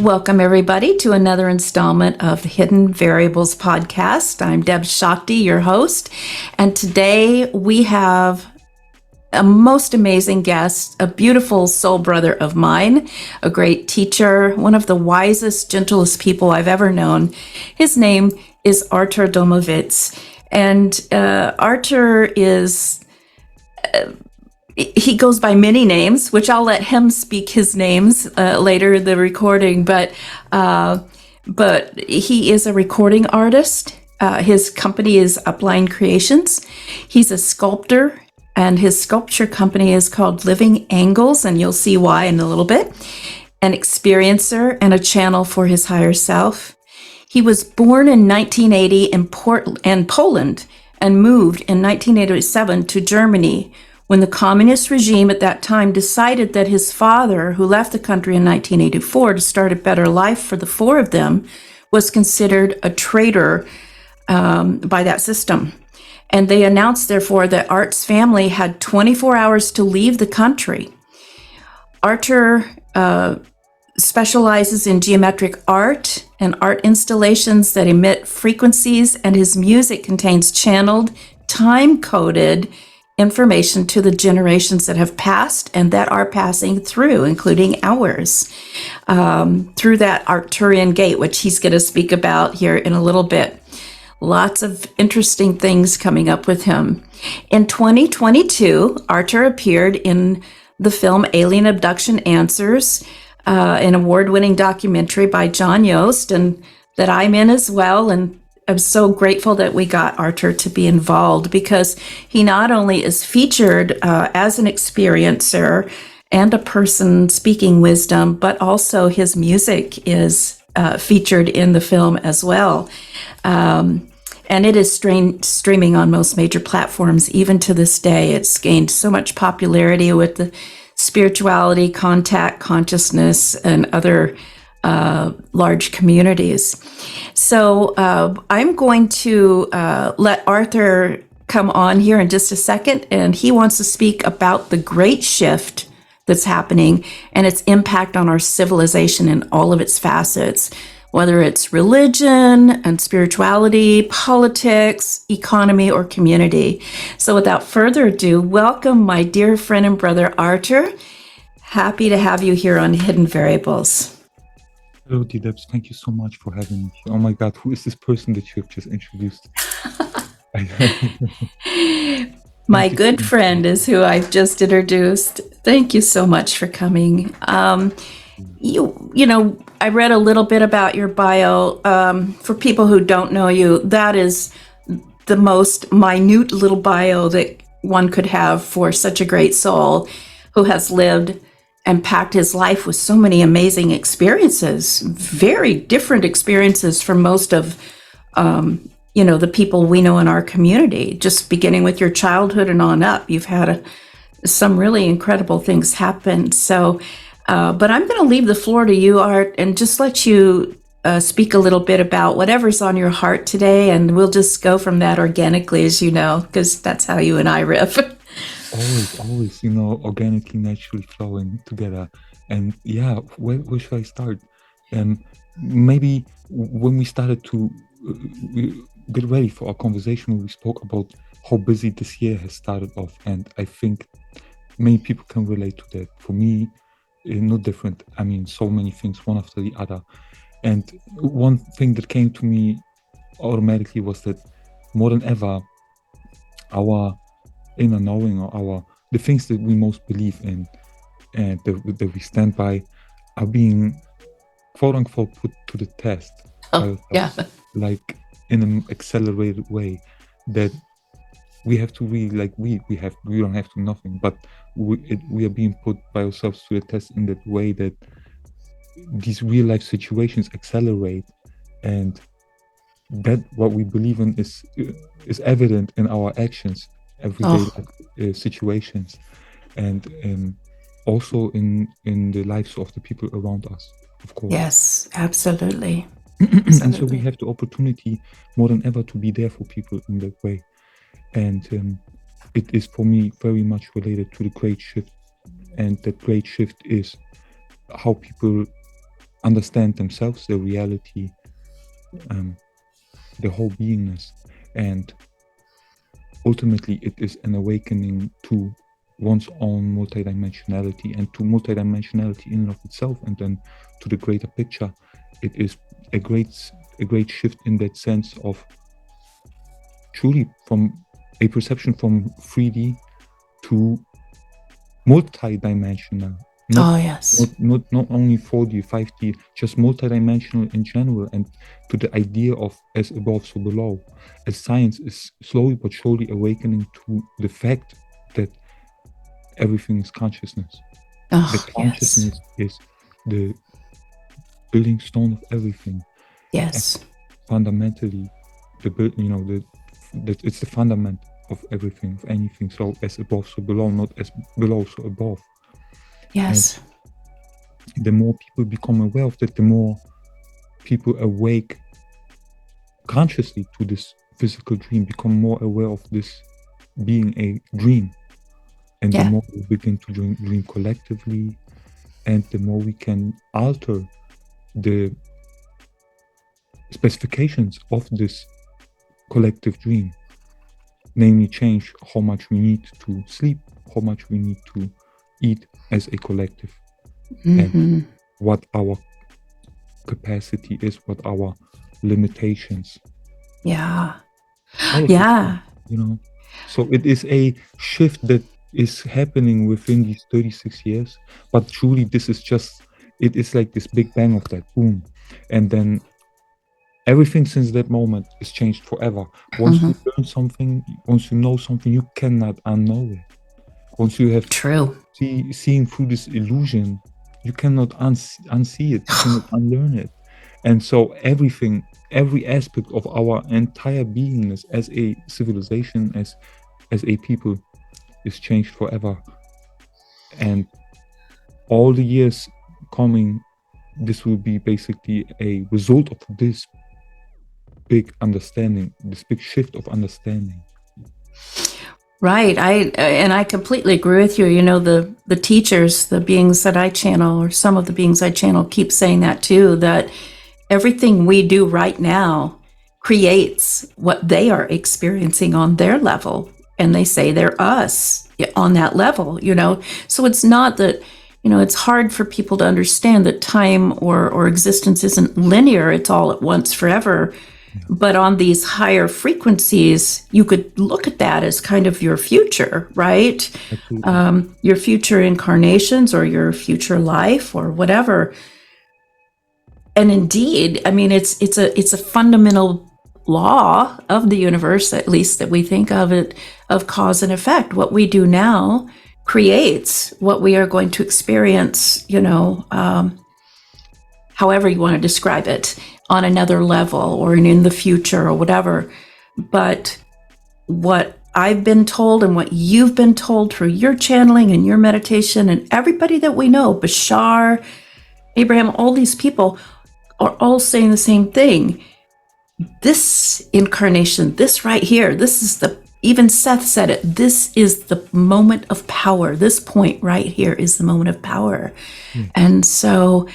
Welcome, everybody, to another installment of the Hidden Variables podcast. I'm Deb Shakti, your host, and today we have a most amazing guest, a beautiful soul brother of mine, a great teacher, one of the wisest, gentlest people I've ever known. His name is Artur Domowicz, and Artur is... he goes by many names, which I'll let him speak his names later in the recording, but he is a recording artist. His company is Upline Creations. He's a sculptor, and his sculpture company is called Living Angles, and you'll see why in a little bit. An experiencer and a channel for his higher self. He was born in 1980 in Poland and moved in 1987 to Germany, when the communist regime at that time decided that his father, who left the country in 1984 to start a better life for the four of them, was considered a traitor by that system. And they announced, therefore, that Art's family had 24 hours to leave the country. Artur specializes in geometric art and art installations that emit frequencies, and his music contains channeled, time-coded information to the generations that have passed and that are passing through, including ours, through that Arturian gate, which he's going to speak about here in a little bit. Lots of interesting things coming up with him. In 2022, Artur appeared in the film Alien Abduction Answers, an award-winning documentary by John Yost, and that I'm in as well. And I'm so grateful that we got Artur to be involved, because he not only is featured as an experiencer and a person speaking wisdom, but also his music is featured in the film as well. And it is streaming on most major platforms even to this day. It's gained so much popularity with the spirituality, contact, consciousness, and other large communities. So I'm going to let Artur come on here in just a second, and he wants to speak about the great shift that's happening and its impact on our civilization in all of its facets, whether it's religion and spirituality, politics, economy, or community. So without further ado, welcome my dear friend and brother Artur. Happy to have you here on Hidden Variables. Hello, D-Debs. Thank you so much for having me. Oh my God, who is this person that you have just introduced? My good friend is who I've just introduced. Thank you so much for coming. You know, I read a little bit about your bio. For people who don't know you, that is the most minute little bio that one could have for such a great soul who has lived and packed his life with so many amazing experiences, very different experiences from most of, the people we know in our community, just beginning with your childhood and on up. You've had some really incredible things happen. So, but I'm going to leave the floor to you, Art, and just let you speak a little bit about whatever's on your heart today, and we'll just go from that organically, as you know, because that's how you and I riff. Always, organically, naturally flowing together. And yeah, where should I start? Maybe when we started to get ready for our conversation, we spoke about how busy this year has started off. And I think many people can relate to that. For me, no different. I mean, so many things, one after the other. And one thing that came to me automatically was that more than ever, our inner knowing, or the things that we most believe in and that we stand by, are being quote unquote put to the test. Yeah. Like in an accelerated way, that we have to really, we don't have to nothing, but we are being put by ourselves to the test in that way, that these real life situations accelerate, and that what we believe in is evident in our actions, everyday situations, and also in the lives of the people around us, of course. Yes, absolutely. And so we have the opportunity more than ever to be there for people in that way. And it is for me very much related to the great shift. And that great shift is how people understand themselves, their reality, their whole beingness. And ultimately, it is an awakening to one's own multidimensionality and to multidimensionality in and of itself, and then to the greater picture. It is a great shift in that sense of truly from a perception from 3D to multidimensional. Not only 4D, 5D, just multidimensional in general, and to the idea of as above, so below. As science is slowly but surely awakening to the fact that everything is consciousness. The consciousness is the building stone of everything. Yes. And fundamentally, it's the fundament of everything, of anything. So as above, so below, not as below, so above. Yes. And the more people become aware of that, the more people awake consciously to this physical dream, become more aware of this being a dream. And the more we begin to dream collectively, and the more we can alter the specifications of this collective dream, namely change how much we need to sleep, how much we need to eat as a collective, and what our capacity is, what our limitations. So it is a shift that is happening within these 36 years, but truly this is just, it is like this big bang of that boom, and then everything since that moment is changed forever. Once you learn something, once you know something, you cannot unknow it. Once you have seeing through this illusion, you cannot unsee it, you cannot unlearn it. And so everything, every aspect of our entire beingness as a civilization, as a people, is changed forever. And all the years coming, this will be basically a result of this big understanding, this big shift of understanding. Right. I completely agree with you. You know, the teachers, the beings that I channel, or some of the beings I channel, keep saying that too, that everything we do right now creates what they are experiencing on their level. And they say they're us on that level, you know. So it's not that, you know, it's hard for people to understand that time or existence isn't linear. It's all at once forever. But on these higher frequencies, you could look at that as kind of your future, right? Your future incarnations or your future life or whatever. And indeed, I mean, it's a fundamental law of the universe, at least that we think of it, of cause and effect. What we do now creates what we are going to experience, you know, however you want to describe it, on another level or in the future or whatever. But what I've been told and what you've been told through your channeling and your meditation and everybody that we know, Bashar, Abraham, all these people are all saying the same thing. This incarnation, this right here, this is even Seth said it, this is the moment of power. This point right here is the moment of power. And so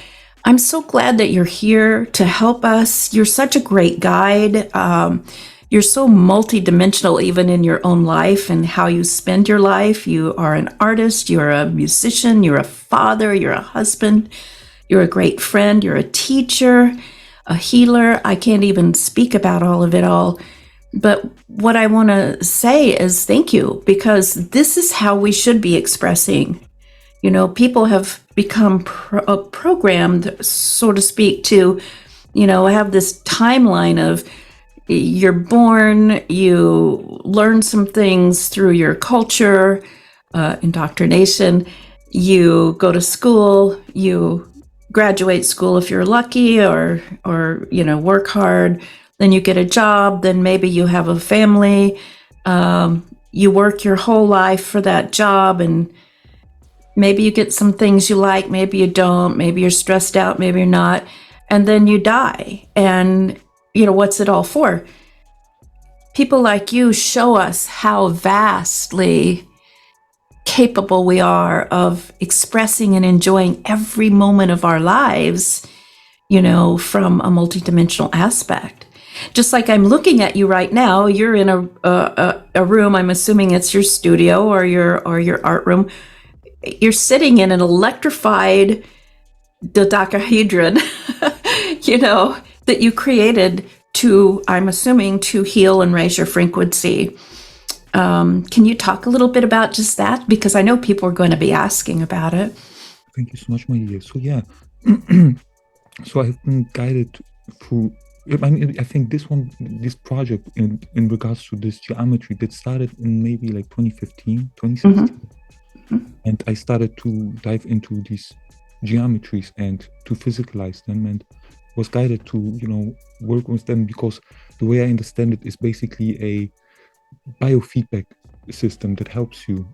I'm so glad that you're here to help us. You're such a great guide. You're so multidimensional, even in your own life and how you spend your life. You are an artist, you're a musician, you're a father, you're a husband, you're a great friend, you're a teacher, a healer. I can't even speak about all of it all. But what I want to say is thank you, because this is how we should be expressing. You know, people have become programmed, so to speak, to, you know, have this timeline of you're born, you learn some things through your culture, indoctrination, you go to school, you graduate school if you're lucky, or you know, work hard, then you get a job, then maybe you have a family, you work your whole life for that job, and maybe you get some things you like, maybe you don't, maybe you're stressed out, maybe you're not, and then you die. And, you know, what's it all for? People like you show us how vastly capable we are of expressing and enjoying every moment of our lives from a multidimensional aspect. Just like I'm looking at you right now, you're in a room. I'm assuming it's your studio or your art room. You're sitting in an electrified dodecahedron, that you created I'm assuming, to heal and raise your frequency. Can you talk a little bit about just that? Because I know people are going to be asking about it. Thank you so much, my dear. So yeah, so I've been guided through. I think this project in regards to this geometry that started in maybe like 2015, 2016. And I started to dive into these geometries and to physicalize them, and was guided to, work with them, because the way I understand it is basically a biofeedback system that helps you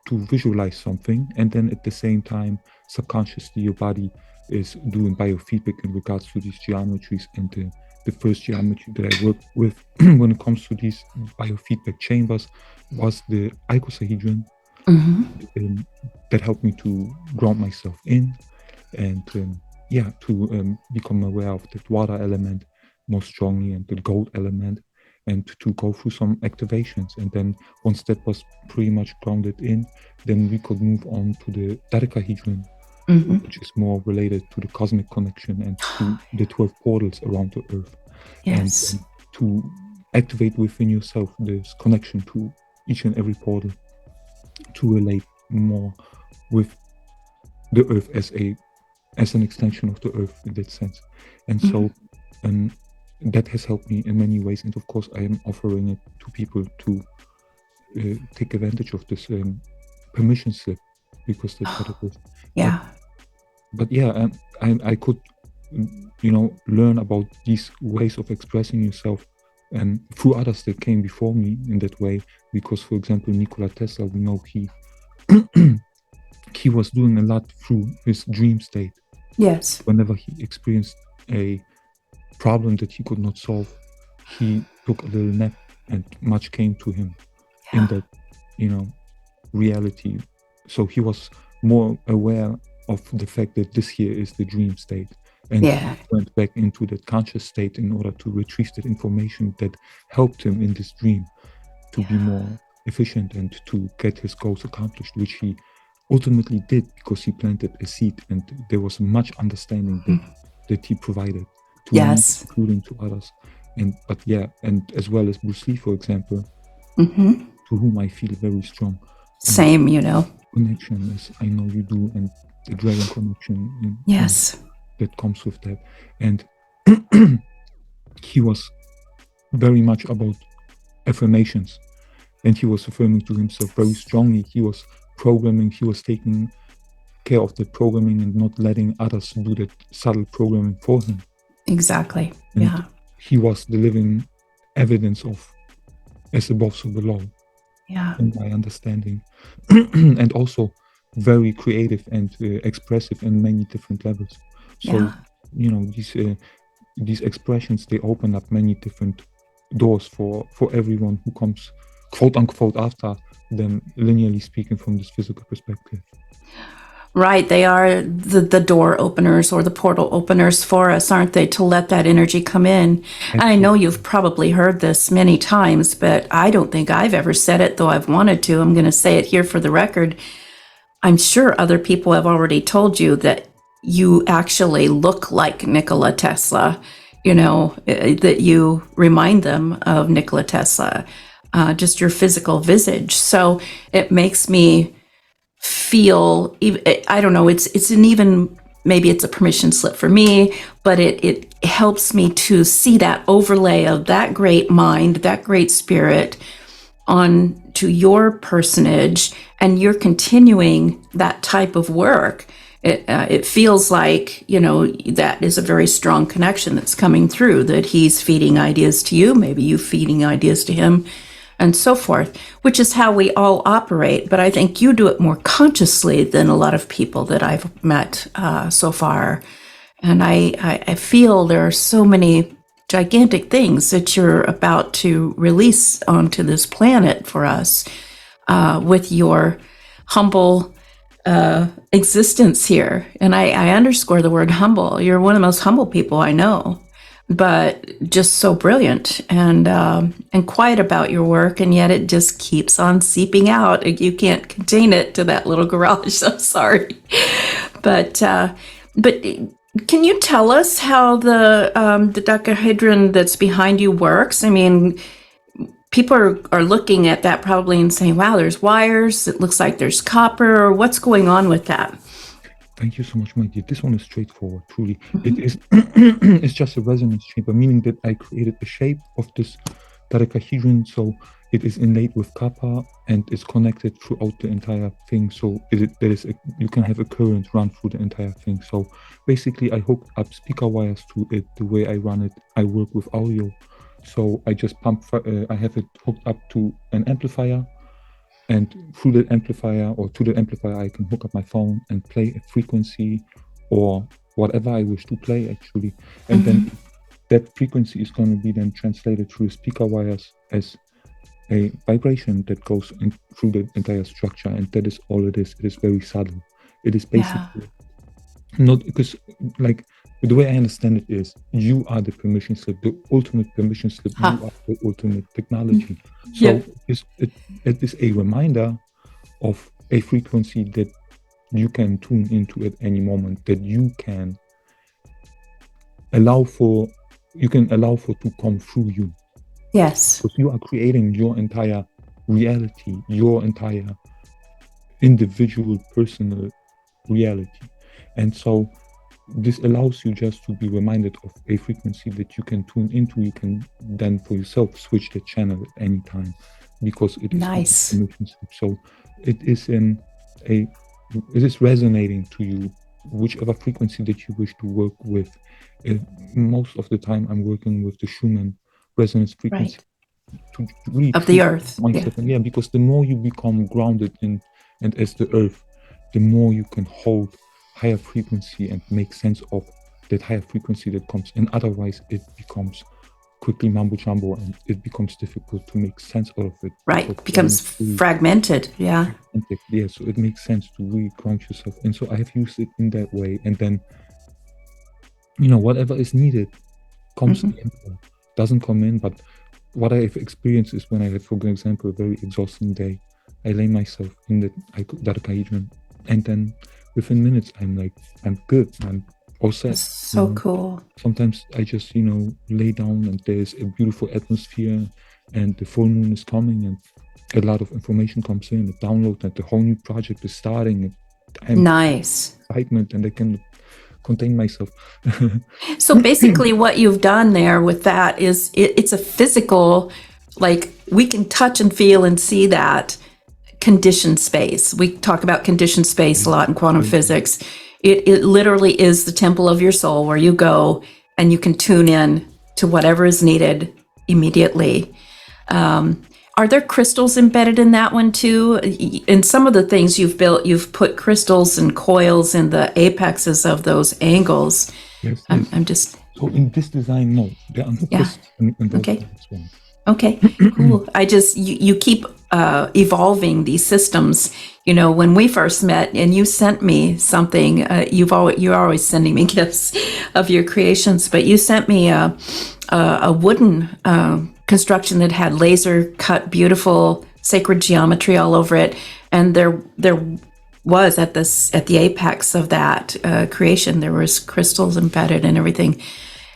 to visualize something, and then at the same time, subconsciously, your body is doing biofeedback in regards to these geometries. And the first geometry that I worked with when it comes to these biofeedback chambers was the icosahedron. That helped me to ground myself in, and to become aware of the water element more strongly and the gold element, and to go through some activations. And then once that was pretty much grounded in, then we could move on to the dodecahedron, which is more related to the cosmic connection and to the 12 portals around the earth. Yes. And to activate within yourself this connection to each and every portal, to relate more with the earth as an extension of the earth in that sense. And so that has helped me in many ways. And of course, I am offering it to people to take advantage of this permission slip, because that's what it is. Yeah. But yeah, I could, learn about these ways of expressing yourself and through others that came before me in that way. Because, for example, Nikola Tesla, we know he was doing a lot through his dream state. Yes. Whenever he experienced a problem that he could not solve, he took a little nap, and much came to him in that, reality. So he was more aware of the fact that this here is the dream state. And he went back into that conscious state in order to retrieve that information that helped him in this dream to be more efficient and to get his goals accomplished, which he ultimately did, because he planted a seed, and there was much understanding that he provided to me, including to others. And as well as Bruce Lee, for example, to whom I feel very strong same connection, as I know you do, and the dragon connection that comes with that. And he was very much about affirmations, and he was affirming to himself very strongly. He was programming, he was taking care of the programming and not letting others do that subtle programming for him. Exactly. And he was the living evidence of as above, so below. In my understanding. And also very creative and expressive in many different levels. So, these expressions, they open up many different doors for everyone who comes, quote unquote, after them, linearly speaking, from this physical perspective. Right. They are the door openers or the portal openers for us, aren't they, to let that energy come in? And I know you've probably heard this many times, but I don't think I've ever said it, though I've wanted to. I'm going to say it here for the record. I'm sure other people have already told you that you actually look like Nikola Tesla, that you remind them of Nikola Tesla, just your physical visage. So it makes me feel, I don't know, maybe it's a permission slip for me, but it helps me to see that overlay of that great mind, that great spirit on to your personage, and you're continuing that type of work. It feels like, that is a very strong connection that's coming through, that he's feeding ideas to you, maybe you feeding ideas to him, and so forth, which is how we all operate. But I think you do it more consciously than a lot of people that I've met so far. And I feel there are so many gigantic things that you're about to release onto this planet for us with your humble existence here. And I underscore the word humble. You're one of the most humble people I know, but just so brilliant and quiet about your work. And yet it just keeps on seeping out. You can't contain it to that little garage. I'm sorry. But can you tell us how the dodecahedron that's behind you works? I mean, people are looking at that probably and saying, wow, there's wires. It looks like there's copper. What's going on with that? Thank you so much, my dear. This one is straightforward, truly. It is it's just a resonance chamber, meaning that I created the shape of this dodecahedron, so it is inlaid with copper and is connected throughout the entire thing. So you can have a current run through the entire thing. So basically, I hooked up speaker wires to it. The way I run it, I work with audio. So I just I have it hooked up to an amplifier, and through the amplifier I can hook up my phone and play a frequency or whatever I wish to play, actually. And then that frequency is going to be then translated through the speaker wires as a vibration that goes through the entire structure. And that is all it is. It is very subtle. It is basically not, because like the way I understand it is, you are the permission slip, the ultimate permission slip. You are the ultimate technology. So it is a reminder of a frequency that you can tune into at any moment, that you can allow for to come through you. Yes. Because you are creating your entire reality, your entire individual, personal reality. And so this allows you just to be reminded of a frequency that you can tune into. You can then for yourself switch the channel at any time, because it is nice. So it is resonating to you, whichever frequency that you wish to work with. Most of the time, I'm working with the Schumann resonance frequency to really of the earth. Because the more you become grounded in and as the earth, the more you can hold higher frequency and make sense of that higher frequency that comes in. Otherwise, it becomes quickly mumbo jumbo, and it becomes difficult to make sense out of it. Right, it becomes fragmented. Yeah. So it makes sense to really ground yourself. And so I have used it in that way. And then, whatever is needed comes in, doesn't come in. But what I have experienced is when I had, for example, a very exhausting day, I lay myself in the dodecahedron, and then within minutes, I'm good. I'm all set. So cool. Sometimes I just, lay down and there's a beautiful atmosphere and the full moon is coming and a lot of information comes in, a download, and the whole new project is starting. And nice. Excitement, and I can contain myself. So basically what you've done there with that is it's a physical, like we can touch and feel and see that conditioned space. We talk about conditioned space a lot in quantum physics. It literally is the temple of your soul where you go and you can tune in to whatever is needed immediately. Are there crystals embedded in that one too? In some of the things you've built, you've put crystals and coils in the apexes of those angles. Yes. I'm just... So in this design, no, there are no crystals in those ones. Okay, cool. You keep evolving these systems. When we first met and you sent me something, you're always sending me gifts of your creations, but you sent me a wooden construction that had laser cut, beautiful sacred geometry all over it. And there was at the apex of that creation, there was crystals embedded and everything.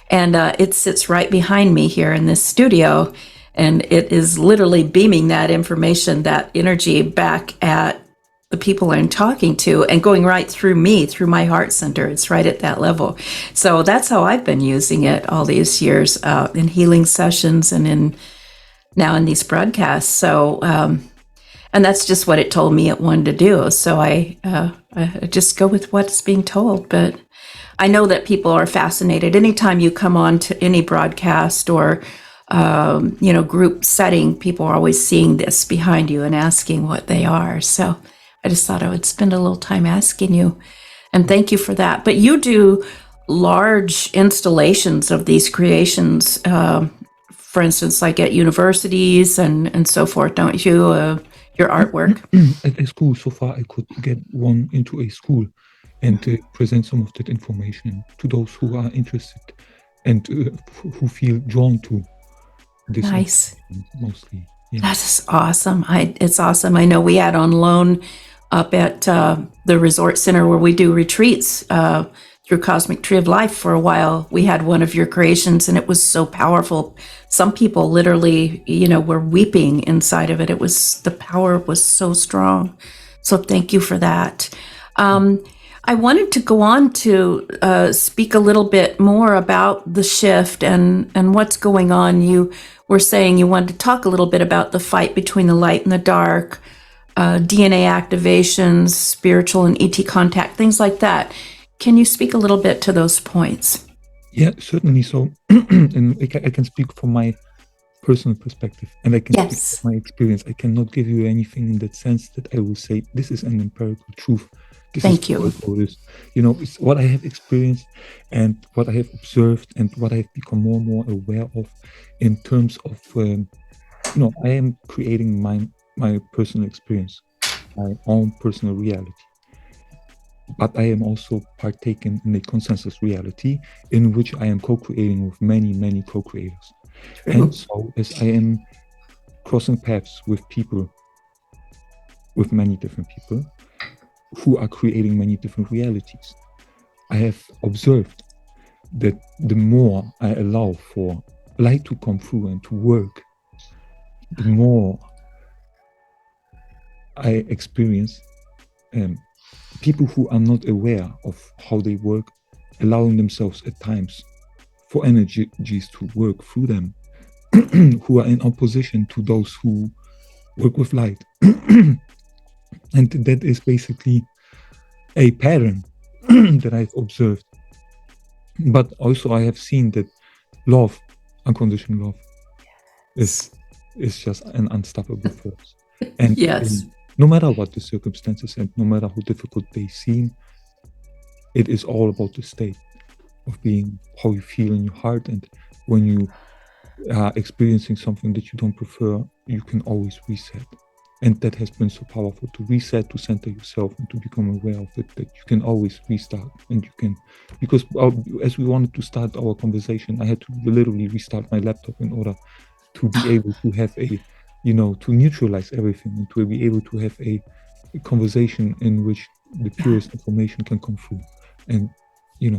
And it sits right behind me here in this studio. And it is literally beaming that information, that energy back at the people I'm talking to and going right through me, through my heart center. It's right at that level. So that's how I've been using it all these years in healing sessions and now in these broadcasts. So, and that's just what it told me it wanted to do. So I just go with what's being told. But I know that people are fascinated. Anytime you come on to any broadcast or group setting, people are always seeing this behind you and asking what they are. So I just thought I would spend a little time asking you, and thank you for that. But you do large installations of these creations, for instance, like at universities and so forth, don't you? your artwork? At school, so far, I could get one into a school and present some of that information to those who are interested and who feel drawn to this. Nice. Mostly. Yeah. That's awesome. It's awesome. I know we had on loan up at the resort center where we do retreats through Cosmic Tree of Life for a while. We had one of your creations and it was so powerful. Some people literally, were weeping inside of it. The power was so strong. So thank you for that. I wanted to go on to speak a little bit more about the shift and what's going on. You were saying you wanted to talk a little bit about the fight between the light and the dark, DNA activations, spiritual and ET contact, things like that. Can you speak a little bit to those points? Yeah, certainly. So, and I can speak from my personal perspective, and I can speak from my experience. I cannot give you anything in that sense that I will say this is an empirical truth. Thank you. It's what I have experienced and what I have observed and what I have become more and more aware of in terms of, I am creating my personal experience, my own personal reality. But I am also partaking in a consensus reality in which I am co-creating with many, many co-creators. And so as I am crossing paths with people, with many different people, who are creating many different realities, I have observed that the more I allow for light to come through and to work, the more I experience people who are not aware of how they work, allowing themselves at times for energies to work through them, who are in opposition to those who work with light. And that is basically a pattern that I've observed. But also I have seen that love, unconditional love, is just an unstoppable force. And no matter what the circumstances and no matter how difficult they seem, it is all about the state of being, how you feel in your heart. And when you are experiencing something that you don't prefer, you can always reset. And that has been so powerful, to reset, to center yourself and to become aware of it, that you can always restart. And you can, because as we wanted to start our conversation, I had to literally restart my laptop in order to be able to have to neutralize everything and to be able to have a conversation in which the purest information can come through. And,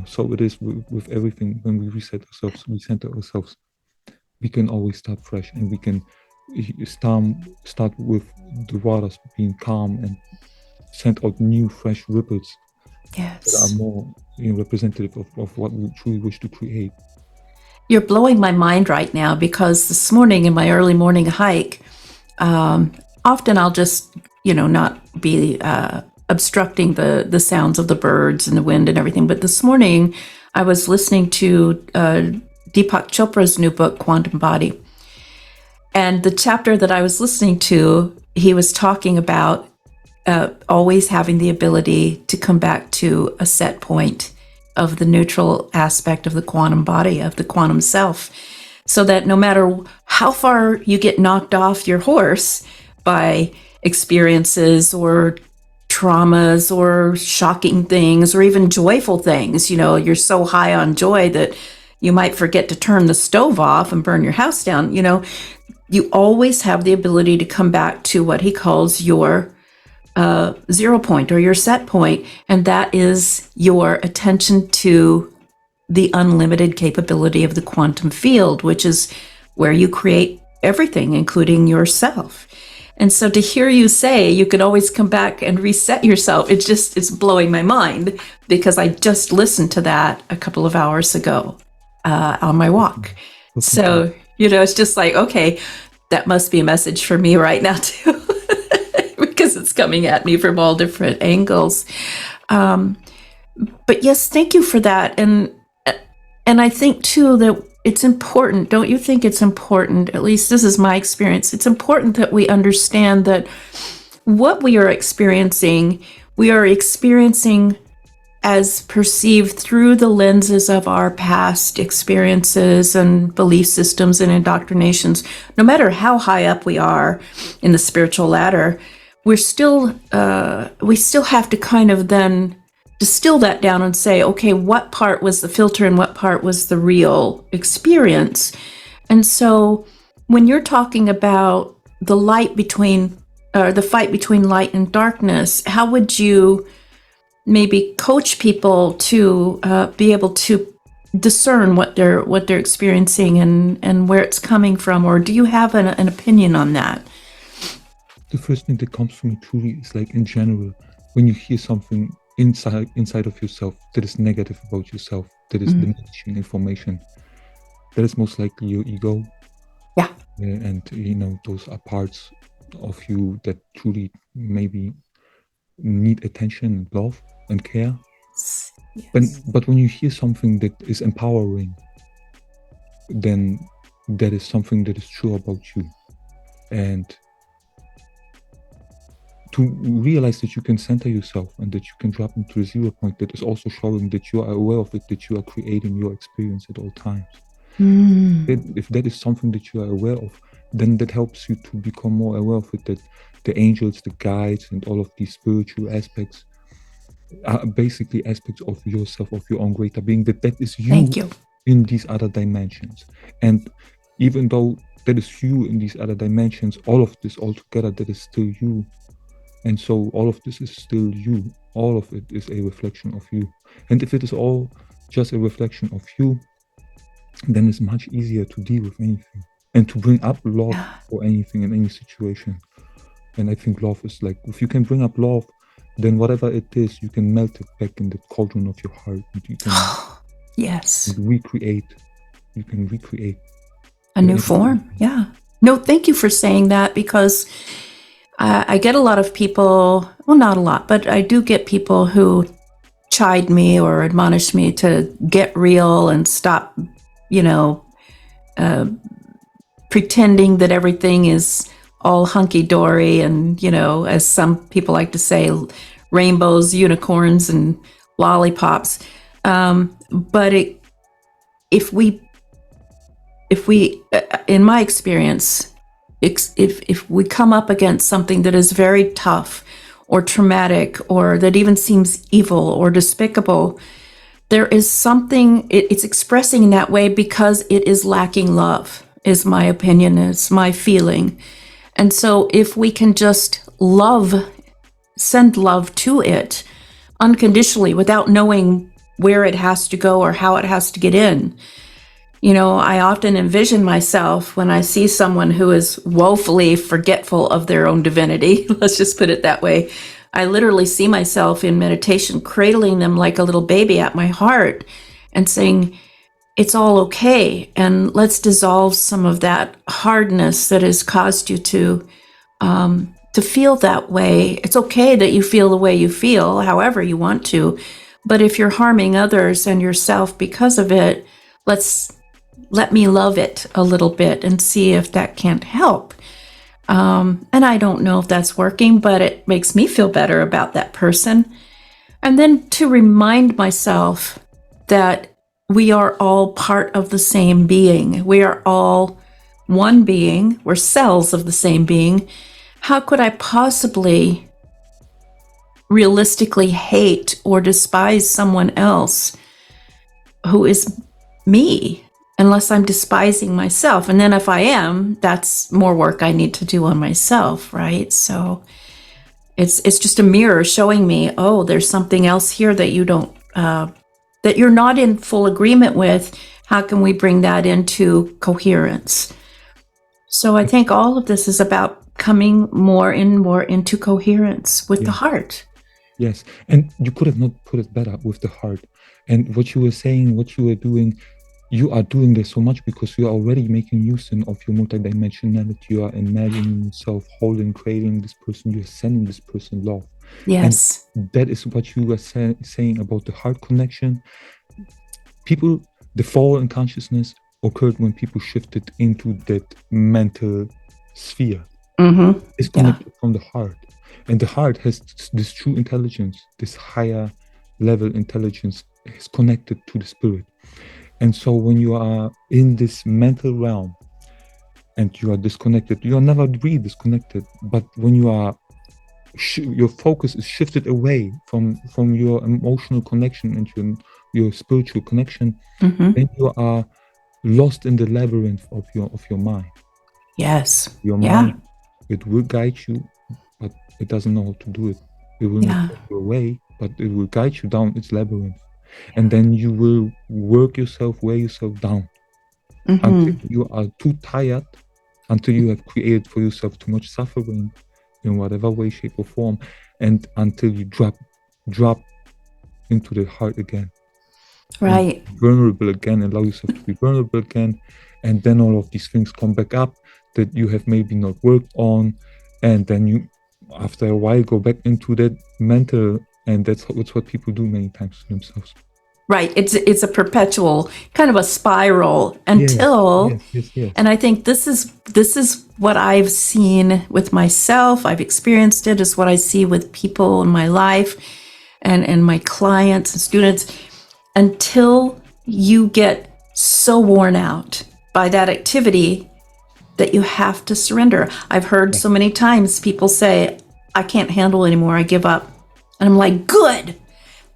so it is with everything. When we reset ourselves, we center ourselves, we can always start fresh, and we can start with the waters being calm and send out new, fresh ripples that are more representative of what we truly wish to create. You're blowing my mind right now, because this morning in my early morning hike, often I'll just, not be obstructing the sounds of the birds and the wind and everything. But this morning I was listening to Deepak Chopra's new book, Quantum Body. And the chapter that I was listening to, he was talking about always having the ability to come back to a set point of the neutral aspect of the quantum body, of the quantum self, so that no matter how far you get knocked off your horse by experiences or traumas or shocking things or even joyful things, you're so high on joy that you might forget to turn the stove off and burn your house down, you always have the ability to come back to what he calls your 0 point or your set point. And that is your attention to the unlimited capability of the quantum field, which is where you create everything, including yourself. And so to hear you say you can always come back and reset yourself, it's blowing my mind, because I just listened to that a couple of hours ago on my walk. So, it's just like, okay, that must be a message for me right now too, because it's coming at me from all different angles. But yes, thank you for that. And I think too that it's important, don't you think it's important, at least this is my experience, it's important that we understand that what we are experiencing as perceived through the lenses of our past experiences and belief systems and indoctrinations, no matter how high up we are in the spiritual ladder, we still have to kind of then distill that down and say, okay, what part was the filter and what part was the real experience? And so when you're talking about the light between, the fight between light and darkness, how would you maybe coach people to be able to discern what they're experiencing and where it's coming from? Or do you have an opinion on that? The first thing that comes to me truly is like, in general, when you hear something inside of yourself that is negative about yourself, that is diminishing information, that is most likely your ego. Yeah. And those are parts of you that truly maybe need attention, love, and care. Yes. But when you hear something that is empowering, then that is something that is true about you. And to realize that you can center yourself and that you can drop into a 0 point, that is also showing that you are aware of it, that you are creating your experience at all times. If that is something that you are aware of, then that helps you to become more aware of it, that the angels, the guides, and all of these spiritual aspects are basically aspects of yourself, of your own greater being, that is you. Thank you. In these other dimensions. And even though that is you in these other dimensions, all of this all together, that is still you. And so all of this is still you. All of it is a reflection of you. And if it is all just a reflection of you, then it's much easier to deal with anything and to bring up love for anything in any situation. And I think love is like, if you can bring up love, then whatever it is, you can melt it back in the cauldron of your heart. And you can yes. recreate a new form. Yeah. No, thank you for saying that, because I get a lot of people, well, not a lot, but I do get people who chide me or admonish me to get real and stop, pretending that everything is all hunky-dory and, as some people like to say, rainbows, unicorns, and lollipops. But if we, in my experience, if we come up against something that is very tough or traumatic or that even seems evil or despicable, there is something, it's expressing in that way because it is lacking love, is my opinion, is my feeling. And so if we can just send love to it unconditionally without knowing where it has to go or how it has to get in. I often envision myself when I see someone who is woefully forgetful of their own divinity, let's just put it that way. I literally see myself in meditation cradling them like a little baby at my heart and saying, it's all okay, and let's dissolve some of that hardness that has caused you to feel that way. It's okay that you feel the way you feel, however you want to, but if you're harming others and yourself because of it, let me love it a little bit and see if that can't help. And I don't know if that's working, but it makes me feel better about that person. And then to remind myself that we are all part of the same being. We are all one being. We're cells of the same being. How could I possibly realistically hate or despise someone else who is me, unless I'm despising myself? And then if I am, that's more work I need to do on myself, right? So it's just a mirror showing me, oh, there's something else here that you don't, that you're not in full agreement with. How can we bring that into coherence? So I think all of this is about coming more and more into coherence with the heart. Yes, and you could have not put it better, with the heart. And what you were saying, what you were doing, you are doing this so much because you are already making use of your multidimensionality. You are imagining yourself holding, creating this person. You are sending this person love. Yes. And that is what you were saying about the heart connection. The fall in consciousness occurred when people shifted into that mental sphere. Mm-hmm. It's connected from the heart. And the heart has this true intelligence, this higher level intelligence is connected to the spirit. And so when you are in this mental realm and you are disconnected, you are never really disconnected, but when you are your focus is shifted away from your emotional connection and your spiritual connection, then you are lost in the labyrinth of your mind. Yes. Your mind, it will guide you, but it doesn't know how to do it. It will not take you away, but it will guide you down its labyrinth. And then you will wear yourself down until you are too tired, until you have created for yourself too much suffering in whatever way, shape, or form, and until you drop into the heart again. Right. Vulnerable again, allow yourself to be vulnerable again. And then all of these things come back up that you have maybe not worked on. And then you, after a while, go back into that mental, and that's what people do many times to themselves. Right. It's a perpetual kind of a spiral until, yes. And I think this is what I've seen with myself. I've experienced it. Is what I see with people in my life and my clients and students, until you get so worn out by that activity that you have to surrender. I've heard so many times people say, I can't handle anymore, I give up. And I'm like, good.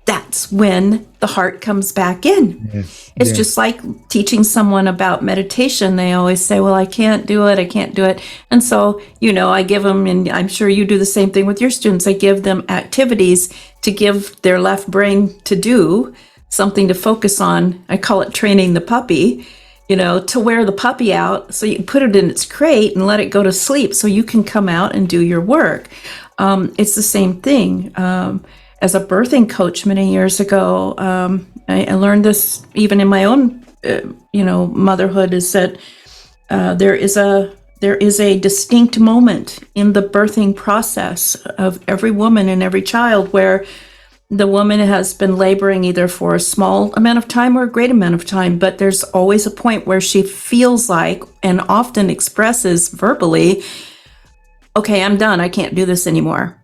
That's when the heart comes back in. It's just like teaching someone about meditation. They always say, well, I can't do it. And so, I give them, and I'm sure you do the same thing with your students, I give them activities to give their left brain to do, something to focus on. I call it training the puppy, to wear the puppy out so you can put it in its crate and let it go to sleep so you can come out and do your work. It's the same thing. As a birthing coach many years ago, I learned this even in my own, motherhood, is that there is a distinct moment in the birthing process of every woman and every child where the woman has been laboring either for a small amount of time or a great amount of time, but there's always a point where she feels like, and often expresses verbally, okay, I'm done. I can't do this anymore.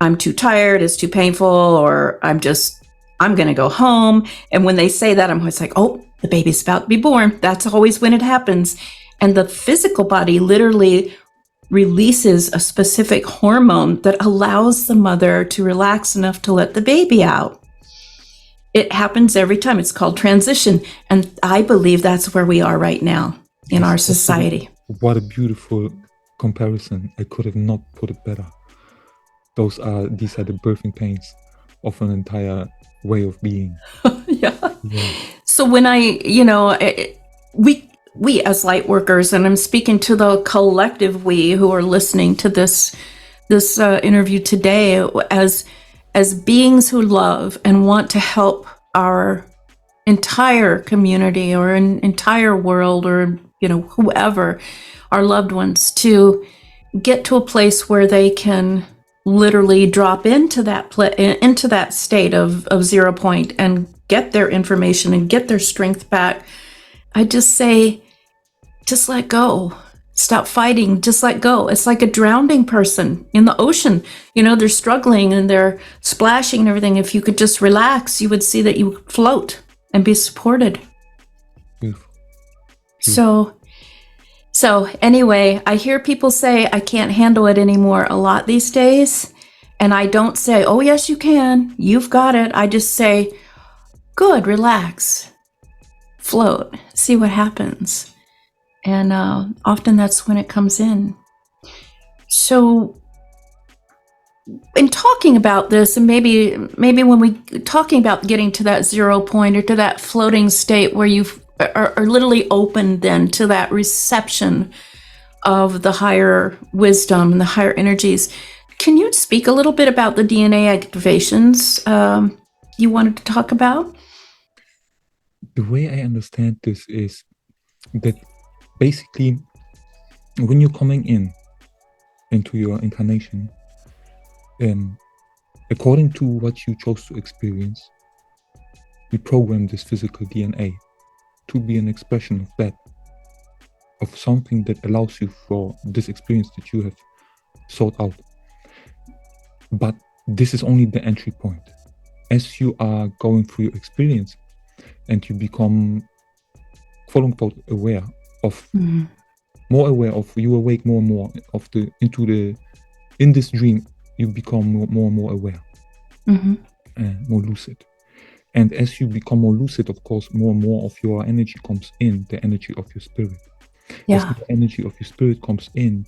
I'm too tired, it's too painful, or I'm going to go home. And when they say that, I'm always like, oh, the baby's about to be born. That's always when it happens. And the physical body literally releases a specific hormone that allows the mother to relax enough to let the baby out. It happens every time. It's called transition. And I believe that's where we are right now in our society. What a beautiful comparison. I could have not put it better. These are the birthing pains of an entire way of being. Yeah. So when we as light workers, and I'm speaking to the collective we who are listening to this interview today, as beings who love and want to help our entire community or an entire world, or whoever, our loved ones, to get to a place where they can literally drop into that state of 0 point and get their information and get their strength back. I just say, just let go. Stop fighting. Just let go. It's like a drowning person in the ocean. They're struggling and they're splashing and everything. If you could just relax, you would see that you would float and be supported. Beautiful. So anyway, I hear people say, I can't handle it anymore a lot these days. And I don't say, oh, yes, you can. You've got it. I just say, good, relax, float, see what happens. And often that's when it comes in. So in talking about this, and maybe when we talking about getting to that 0 point or to that floating state where you are literally open then to that reception of the higher wisdom and the higher energies, can you speak a little bit about the DNA activations you wanted to talk about? The way I understand this is that basically when you're coming into your incarnation, according to what you chose to experience, we program this physical DNA to be an expression of that, of something that allows you for this experience that you have sought out. But this is only the entry point. as you are going through your experience and you become quote unquote aware of more aware of, you awake more and more of in this dream, you become more and more aware, more lucid. And as you become more lucid, of course, more and more of your energy comes in, the energy of your spirit. As the energy of your spirit comes in,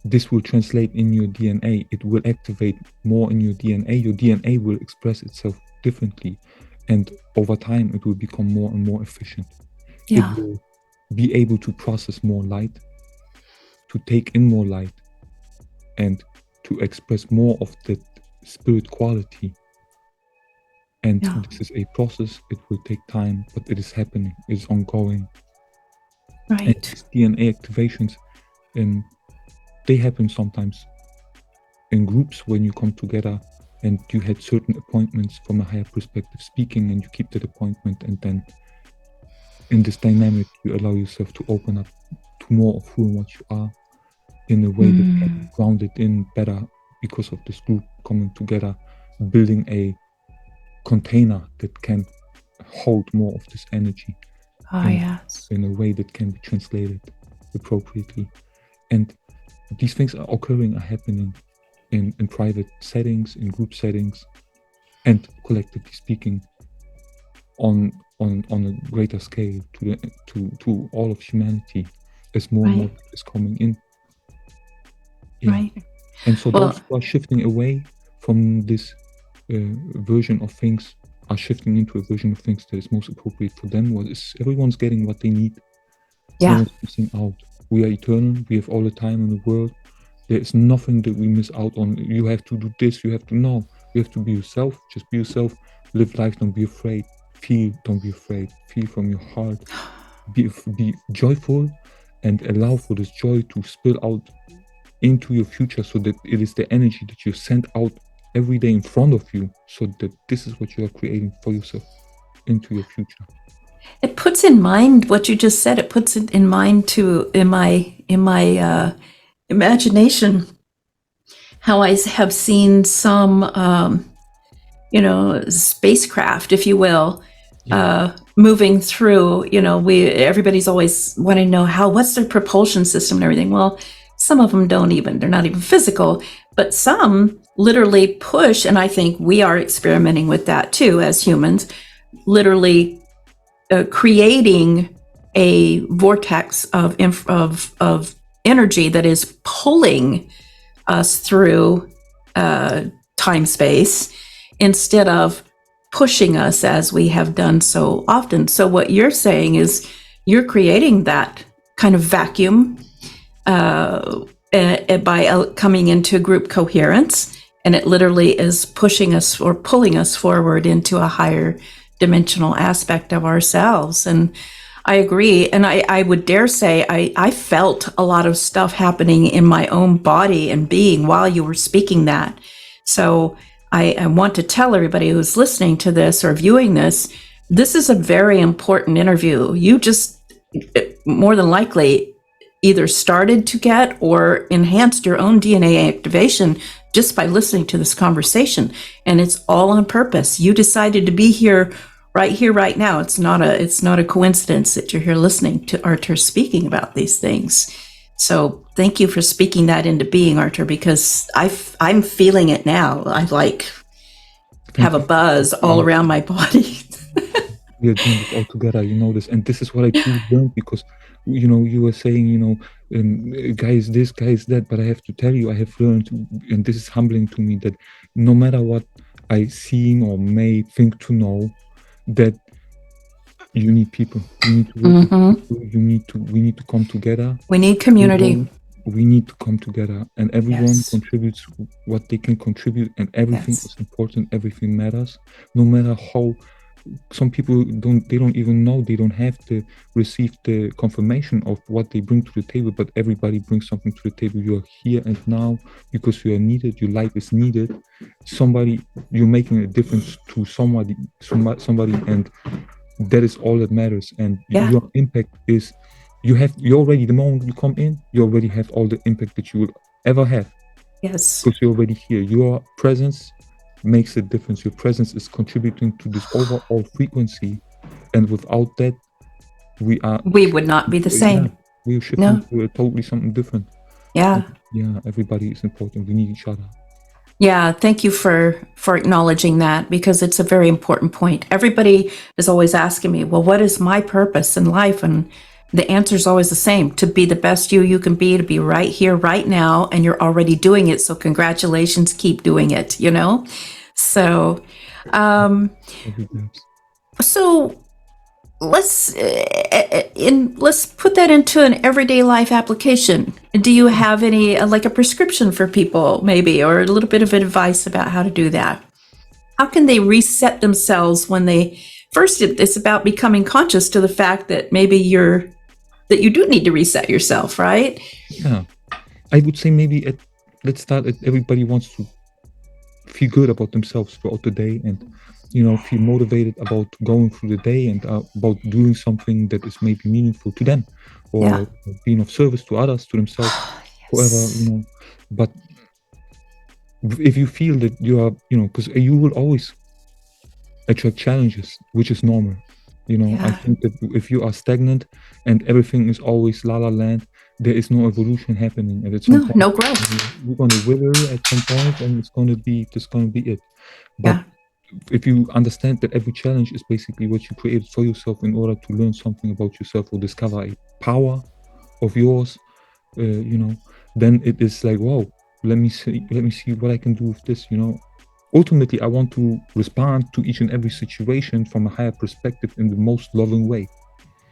this will translate in your DNA. It will activate more in your DNA. Your DNA will express itself differently. And over time, it will become more and more efficient. It will be able to process more light, to take in more light, and to express more of that spirit quality. And this is a process. It will take time, but it is happening. It's ongoing. Right. And these DNA activations, they happen sometimes in groups when you come together and you had certain appointments from a higher perspective speaking, and you keep that appointment, and then in this dynamic you allow yourself to open up to more of who and what you are in a way that can be grounded in better because of this group coming together, building a container that can hold more of this energy in a way that can be translated appropriately. And these things are happening in private settings, in group settings, and collectively speaking on a greater scale to all of humanity as more and more is coming in. Right. And so those who are shifting away from this version of things are shifting into a version of things that is most appropriate for them. Everyone's getting what they need. No one's missing out. We are eternal. We have all the time in the world. There is nothing that we miss out on. You have to do this. You have to be yourself. Just be yourself. Live life. Don't be afraid. Feel. Don't be afraid. Feel from your heart. Be joyful, and allow for this joy to spill out into your future, so that it is the energy that you send out every day in front of you, so that this is what you are creating for yourself into your future. It puts in mind what you just said. It puts it in mind in my imagination how I have seen some spacecraft, if you will, moving through. Everybody's always wanting to know what's their propulsion system and everything. Well, some of them they're not even physical, but some literally push, and I think we are experimenting with that too as humans, literally creating a vortex of energy that is pulling us through time space instead of pushing us as we have done so often. So what you're saying is you're creating that kind of vacuum by coming into group coherence, and it literally is pushing us or pulling us forward into a higher dimensional aspect of ourselves. And I agree. And I would dare say I felt a lot of stuff happening in my own body and being while you were speaking that. So I want to tell everybody who's listening to this or viewing this is a very important interview. You just more than likely either started to get or enhanced your own DNA activation just by listening to this conversation. And it's all on purpose. You decided to be here, right now. It's not a coincidence that you're here listening to Artur speaking about these things. So thank you for speaking that into being, Artur, because I'm feeling it now. I have a buzz all around my body. We are doing this all together, this, and this is what I truly learned, because you were saying, guys this, guys that, but I have to tell you, I have learned, and this is humbling to me, that no matter what I see or may think to know, that you need people. You need to work with people. We need to come together. We need community. We need to come together, and everyone contributes what they can contribute, and everything is important. Everything matters, no matter how. Some people don't even know, they don't have to receive the confirmation of what they bring to the table, but everybody brings something to the table. You are here and now because you are needed. Your life is needed. You're making a difference to somebody, and that is all that matters. And your impact is, you already, the moment you come in, you already have all the impact that you will ever have. Yes. Because you're already here. Your presence makes a difference. Your presence is contributing to this overall frequency, and without that, we would not be the yeah, same. we're shifting No. to a totally something different. Yeah. Yeah, everybody is important. We need each other. Yeah, thank you for acknowledging that, because it's a very important point. Everybody is always asking me, well, what is my purpose in life? And the answer is always the same: to be the best you can be, to be right here, right now, and you're already doing it. So congratulations, keep doing it, you know? So, so let's put that into an everyday life application. Do you have any, like a prescription for people maybe, or a little bit of advice about how to do that? How can they reset themselves when they first, it's about becoming conscious to the fact that maybe that you do need to reset yourself, right? Yeah, I would say maybe let's start at everybody wants to feel good about themselves throughout the day, and feel motivated about going through the day, and about doing something that is maybe meaningful to them, or being of service to others, to themselves, whoever, but if you feel that you are, because you will always attract challenges, which is normal. I think that if you are stagnant and everything is always la la land, there is no evolution happening, and at some point, no growth. you're going to wither at some point, and it's going to be it. But if you understand that every challenge is basically what you created for yourself in order to learn something about yourself or discover a power of yours, then it is like, wow, let me see what I can do with this. Ultimately, I want to respond to each and every situation from a higher perspective in the most loving way.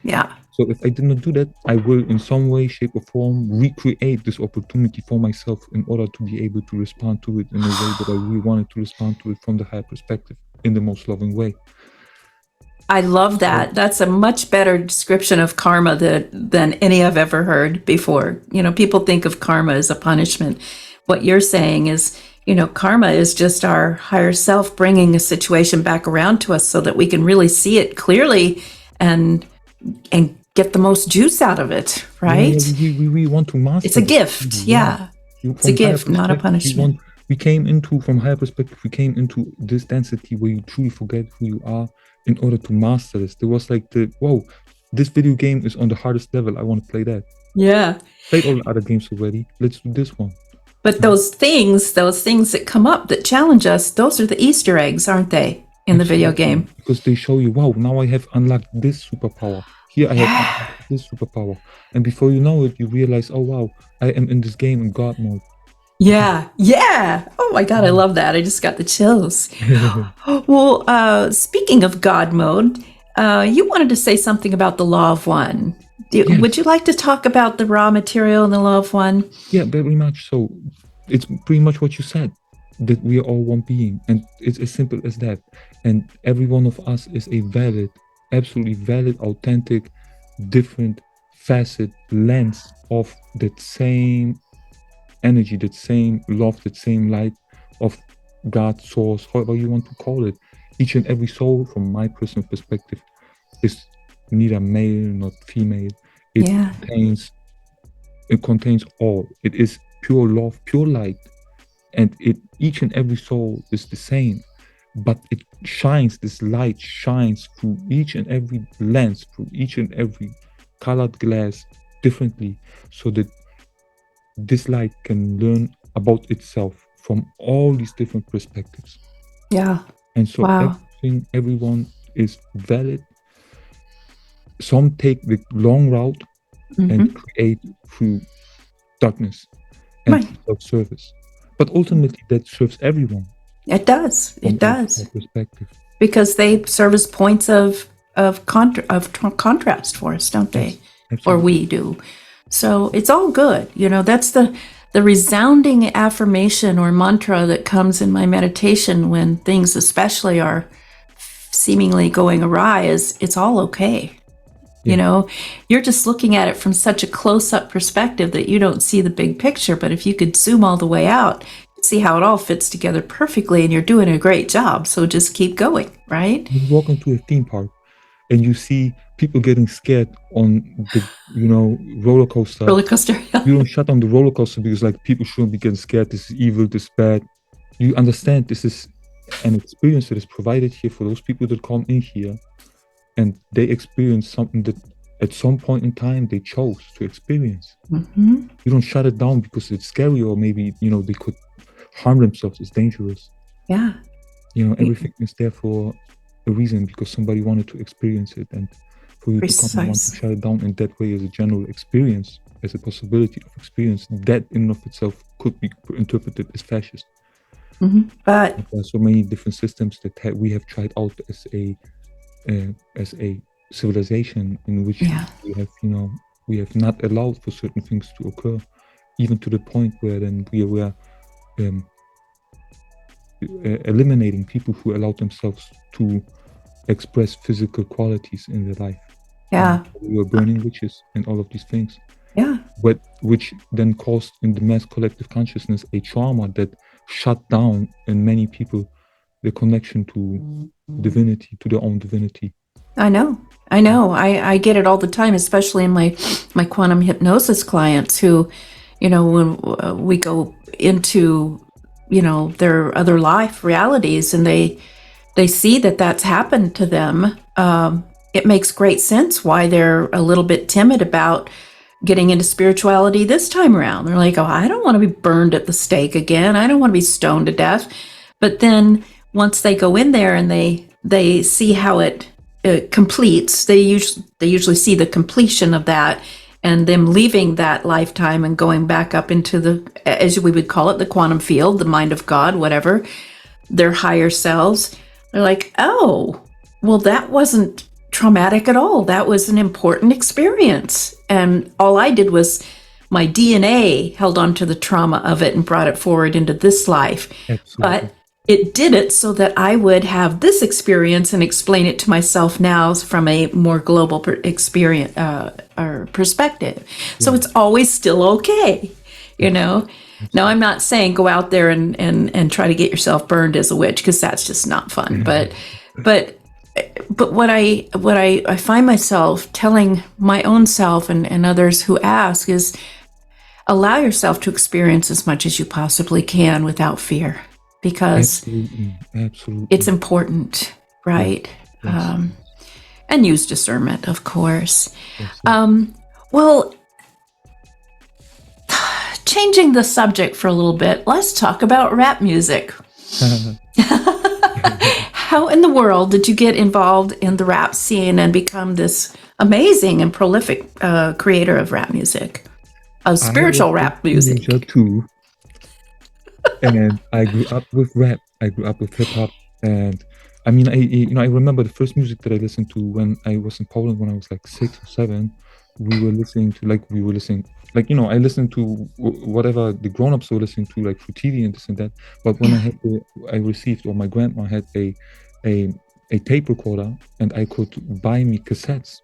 Yeah. So if I did not do that, I will in some way, shape, or form recreate this opportunity for myself in order to be able to respond to it in a way that I really wanted to respond to it from the higher perspective in the most loving way. I love that. That's a much better description of karma than any I've ever heard before. People think of karma as a punishment. What you're saying is, karma is just our higher self bringing a situation back around to us so that we can really see it clearly and get the most juice out of it, right? Yeah, we want to master. It's a gift, yeah. It's a gift, not a punishment. We came into, from higher perspective, we came into this density where you truly forget who you are in order to master this. There was like this video game is on the hardest level. I want to play that. Yeah. Played all the other games already. Let's do this one. But those things that come up that challenge us, those are the Easter eggs, aren't they, in the video game? Because they show you, wow, now I have unlocked this superpower. Here I have unlocked this superpower. And before you know it, you realize, oh, wow, I am in this game in God mode. Yeah. Oh my God, I love that. I just got the chills. Well, speaking of God mode, you wanted to say something about the Law of One. Would you like to talk about the raw material and the Law of One? Yeah, very much so. It's pretty much what you said, that we are all one being, and it's as simple as that. And every one of us is a valid, absolutely valid, authentic, different facet, lens of that same energy, that same love, that same light of God, source, however you want to call it. Each and every soul, from my personal perspective, is neither male nor female. It contains all. It is pure love, pure light, and each and every soul is the same, but it shines. This light shines through each and every lens, through each and every colored glass differently, so that this light can learn about itself from all these different perspectives. Yeah. And so everyone is valid. Some take the long route and create through darkness and self-service. But ultimately, that serves everyone. It does. It does. Perspective. Because they serve as points of contrast for us, don't they? Yes, or we do. So it's all good. That's the resounding affirmation or mantra that comes in my meditation when things especially are seemingly going awry, is it's all okay. You're just looking at it from such a close-up perspective that you don't see the big picture. But if you could zoom all the way out, see how it all fits together perfectly, and you're doing a great job. So just keep going, right? You walk into a theme park and you see people getting scared on the, roller coaster. Yeah. You don't shut down the roller coaster because people shouldn't be getting scared. This is evil, this is bad. You understand this is an experience that is provided here for those people that come in here, and they experience something that at some point in time they chose to experience. Mm-hmm. You don't shut it down because it's scary, or maybe, they could harm themselves, it's dangerous. Yeah. Everything is there for a reason, because somebody wanted to experience it, and for you to come and want to Precisely. shut it down in that way as a general experience, as a possibility of experience, that in and of itself could be interpreted as fascist. Mm-hmm. But There are so many different systems that we have tried out as a civilization, in which yeah, we have not allowed for certain things to occur, even to the point where then we were eliminating people who allowed themselves to express physical qualities in their life. yeah, We were burning witches and all of these things, yeah. but which then caused in the mass collective consciousness a trauma that shut down in many people the connection to divinity, to their own divinity. I know. I get it all the time, especially in my quantum hypnosis clients who, when we go into, their other life realities, and they see that that's happened to them. It makes great sense why they're a little bit timid about getting into spirituality this time around. They're like, oh, I don't want to be burned at the stake again. I don't want to be stoned to death. But then once they go in there and they see how it completes, they usually see the completion of that, and them leaving that lifetime and going back up into the, as we would call it, the quantum field, the mind of God, whatever, their higher selves. They're like, oh, well, that wasn't traumatic at all. That was an important experience. And all I did was my DNA held on to the trauma of it and brought it forward into this life. Absolutely. But it did it so that I would have this experience and explain it to myself now from a more global experience or perspective. So it's always still okay, Now, I'm not saying go out there and try to get yourself burned as a witch, because that's just not fun. But what I find myself telling my own self and others who ask is, allow yourself to experience as much as you possibly can without fear, because Absolutely. it's important, right? Yes. And use discernment, of course. Yes. Well, changing the subject for a little bit, let's talk about rap music. How in the world did you get involved in the rap scene and become this amazing and prolific creator of rap music, of spiritual rap music? Too. And I grew up with rap. I grew up with hip hop, and I mean, I remember the first music that I listened to when I was in Poland, when I was like 6 or 7. I listened to whatever the grown-ups were listening to, like through TV and this and that. But when my grandma had a tape recorder, and I could buy me cassettes,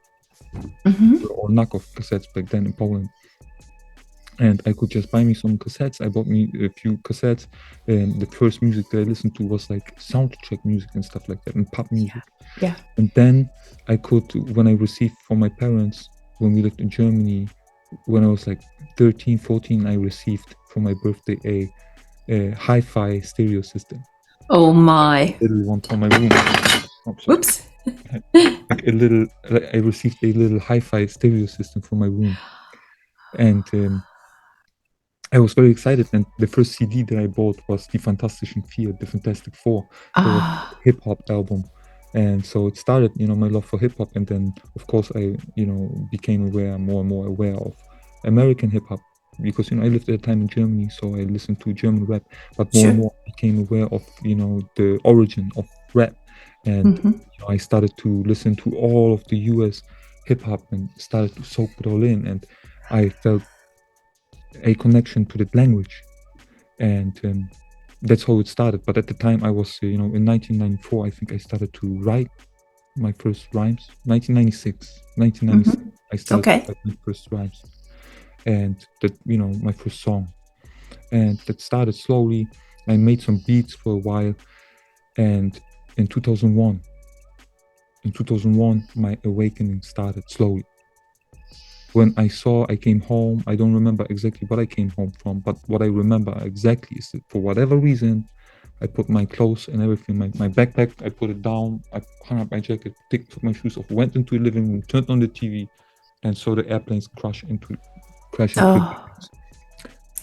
or knockoff cassettes back then in Poland. And I could just buy me some cassettes. I bought me a few cassettes, and the first music that I listened to was like soundtrack music and stuff like that, and pop music. Yeah. And then I could, when I received from my parents, when we lived in Germany, when I was like 13, 14, I received for my birthday a hi-fi stereo system. Oh my. Little one for my room. Whoops. I received a little hi-fi stereo system for my room. And I was very excited, and the first CD that I bought was Die Fantastischen Vier, the Fantastic Four, the hip-hop album. And so it started, my love for hip-hop, and then, of course, I, became more and more aware of American hip-hop, because, I lived at a time in Germany, so I listened to German rap, but more and more I became aware of, the origin of rap. And I started to listen to all of the US hip-hop and started to soak it all in, and I felt a connection to that language, and that's how it started. But at the time I was in 1994, I think I started to write my first rhymes. 1996 I started to write my first rhymes, and that my first song, and that started slowly. I made some beats for a while, and in 2001 my awakening started slowly. When I came home, I don't remember exactly what I came home from, but what I remember exactly is that for whatever reason, I put my clothes and everything, my backpack, I put it down, I hung up my jacket, took my shoes off, went into the living room, turned on the TV, and saw the airplanes crash into the Oh,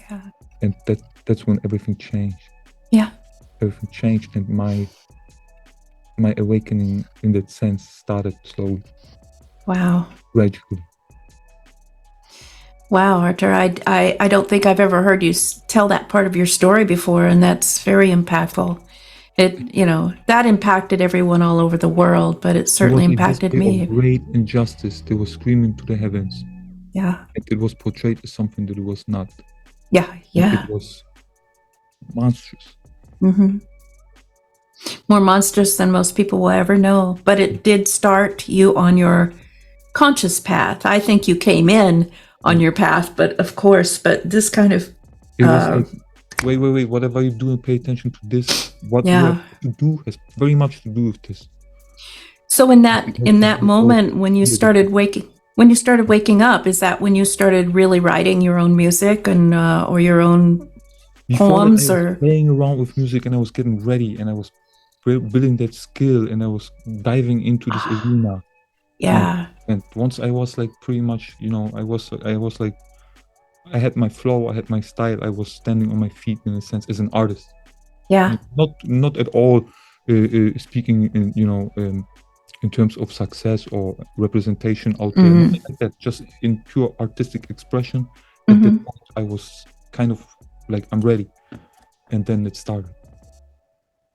yeah. and that's when everything changed. Yeah. Everything changed, and my awakening in that sense started slowly, Wow. gradually. Wow, Artur, I don't think I've ever heard you tell that part of your story before, and that's very impactful. That impacted everyone all over the world, but it certainly It was a impacted display me. of great injustice. They were screaming to the heavens. Yeah. And it was portrayed as something that it was not. Yeah. Yeah. It was monstrous. Mm-hmm. More monstrous than most people will ever know. But it did start you on your conscious path. I think you came in on your path, but this kind of... It was like, wait, whatever you do, pay attention to this. What you have to do has very much to do with this. So in that moment when you started waking up, is that when you started really writing your own music and or your own poems? I was playing around with music, and I was getting ready, and I was building that skill, and I was diving into this arena. Yeah. And once I was like pretty much, I was like, I had my flow, I had my style, I was standing on my feet in a sense as an artist. Yeah. Not at all speaking in terms of success or representation out there, nothing like that, just in pure artistic expression. At that point, I was kind of like, I'm ready. And then it started.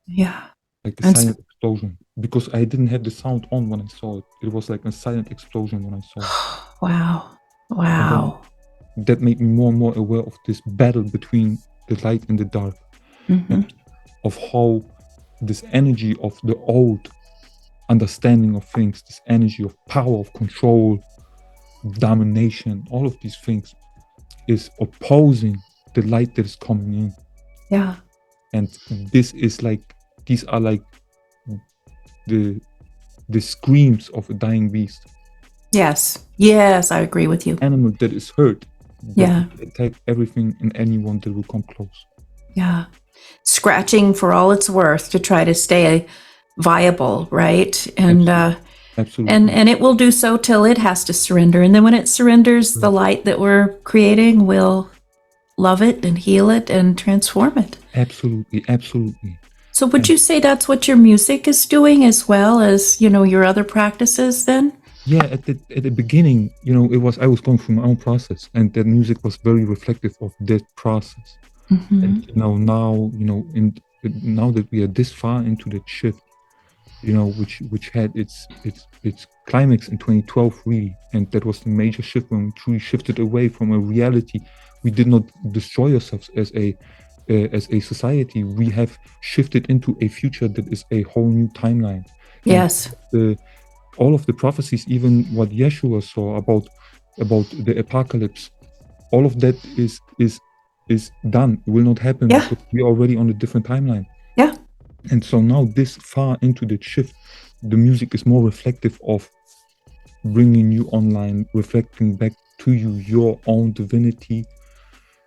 Yeah. Like a silent explosion. Because I didn't have the sound on when I saw it. It was like a silent explosion when I saw it. Wow. That made me more and more aware of this battle between the light and the dark. And of how this energy of the old understanding of things, this energy of power, of control, domination, all of these things is opposing the light that is coming in. Yeah. And these are like the screams of a dying beast. Yes, I agree with you. Animal that is hurt. Yeah. Attack everything and anyone that will come close. Yeah. Scratching for all it's worth to try to stay viable, right? And Absolutely. And it will do so till it has to surrender. And then when it surrenders, the light that we're creating will love it and heal it and transform it. Absolutely. So would you say that's what your music is doing as well as, your other practices then? Yeah, at the beginning, I was going through my own process, and that music was very reflective of that process. And now now that we are this far into that shift, which had its climax in 2012 really, and that was the major shift when we truly shifted away from a reality. We did not destroy ourselves as a society. We have shifted into a future that is a whole new timeline. Yes. All of the prophecies, even what Yeshua saw about the apocalypse, all of that is done. It will not happen because we're already on a different timeline. Yeah. And so now this far into the shift, the music is more reflective of bringing you online, reflecting back to you your own divinity,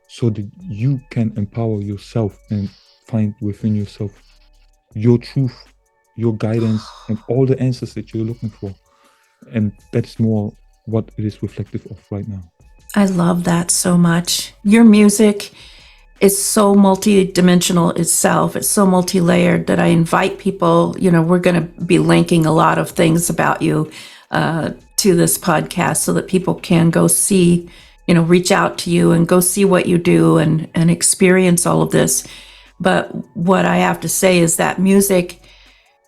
so that you can empower yourself and find within yourself your truth, your guidance, and all the answers that you're looking for. And that's more what it is reflective of right now. I love that so much. Your music is so multi-dimensional itself. It's so multi-layered that I invite people, we're going to be linking a lot of things about you to this podcast so that people can go see, reach out to you and go see what you do and experience all of this. But what I have to say is that music,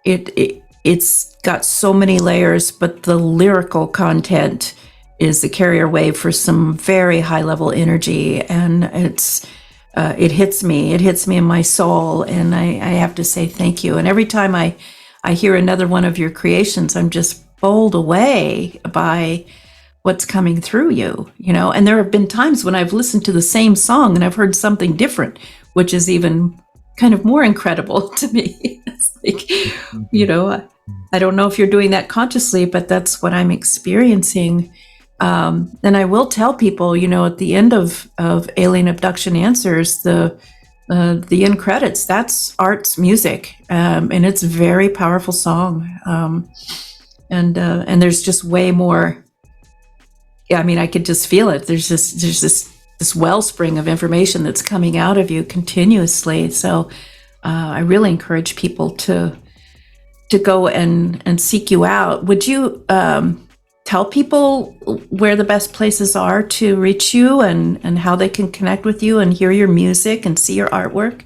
it's got so many layers, but the lyrical content is the carrier wave for some very high level energy, and it hits me in my soul, and I have to say thank you. And every time I hear another one of your creations, I'm just bowled away by what's coming through you, and there have been times when I've listened to the same song and I've heard something different, which is even kind of more incredible to me. It's like, I don't know if you're doing that consciously, but that's what I'm experiencing. And I will tell people, at the end of Alien Abduction Answers, the the end credits, that's Art's music, and it's a very powerful song. And there's just way more. Yeah, I mean, I could just feel it. There's this wellspring of information that's coming out of you continuously. So I really encourage people to go and seek you out. Would you tell people where the best places are to reach you and how they can connect with you and hear your music and see your artwork?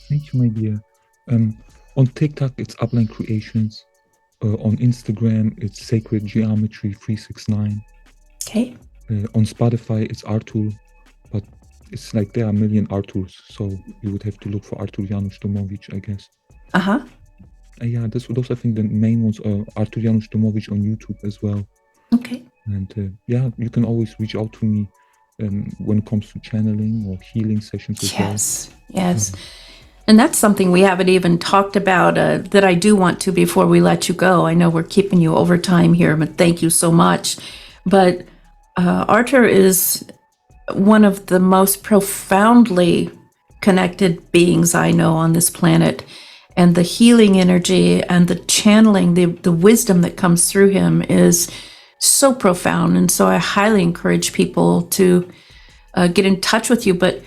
Thank you, my dear. On TikTok, it's Upline Creations. On Instagram, it's Sacred Geometry 369. Okay. On Spotify, it's Artur, but it's like there are a million Arturs, so you would have to look for Artur Janusz Domowicz, I guess. Uh-huh. Yeah, those I think the main ones are Artur Janusz Domowicz on YouTube as well. Okay. And yeah, you can always reach out to me when it comes to channeling or healing sessions as well. Yes. And that's something we haven't even talked about that I do want to before we let you go. I know we're keeping you over time here, but thank you so much. But Artur is one of the most profoundly connected beings I know on this planet. And the healing energy and the channeling, the wisdom that comes through him is so profound. And so I highly encourage people to get in touch with you, but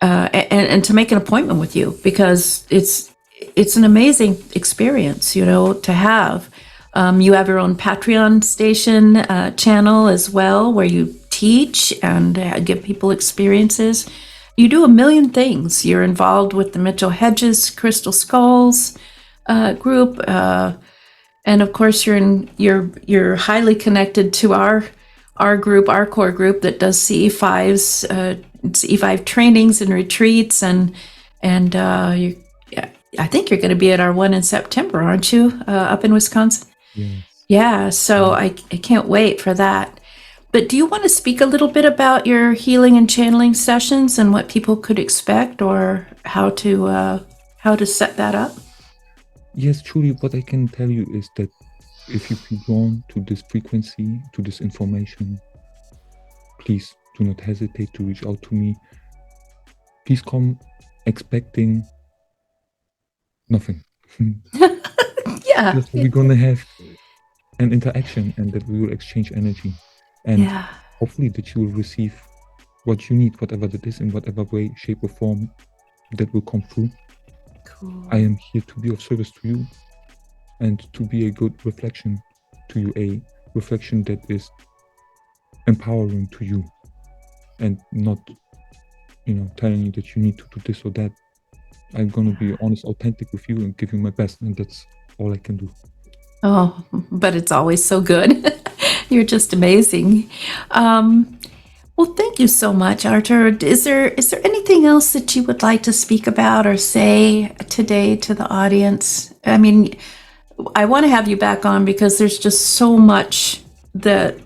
and to make an appointment with you, because it's an amazing experience, to have. You have your own Patreon station channel as well, where you teach and give people experiences. You do a million things. You're involved with the Mitchell Hedges Crystal Skulls group, and of course you're highly connected to our group, our core group that does CE5 trainings and retreats, and I think you're going to be at our one in September, aren't you, up in Wisconsin? Yes. Yeah, so I can't wait for that. But do you want to speak a little bit about your healing and channeling sessions and what people could expect, or how to set that up? Yes, truly, what I can tell you is that if you feel drawn to this frequency, to this information, please do not hesitate to reach out to me. Please come expecting nothing. Yeah. We're going to have an interaction, and that we will exchange energy. And hopefully that you will receive what you need, whatever that is, in whatever way, shape, or form that will come through. Cool. I am here to be of service to you and to be a good reflection to you, a reflection that is empowering to you and not, telling you that you need to do this or that. I'm going to be honest, authentic with you and give you my best, and that's all I can do. Oh, but it's always so good. You're just amazing. Well, thank you so much, Artur. Is there anything else that you would like to speak about or say today to the audience? I mean, I want to have you back on because there's just so much that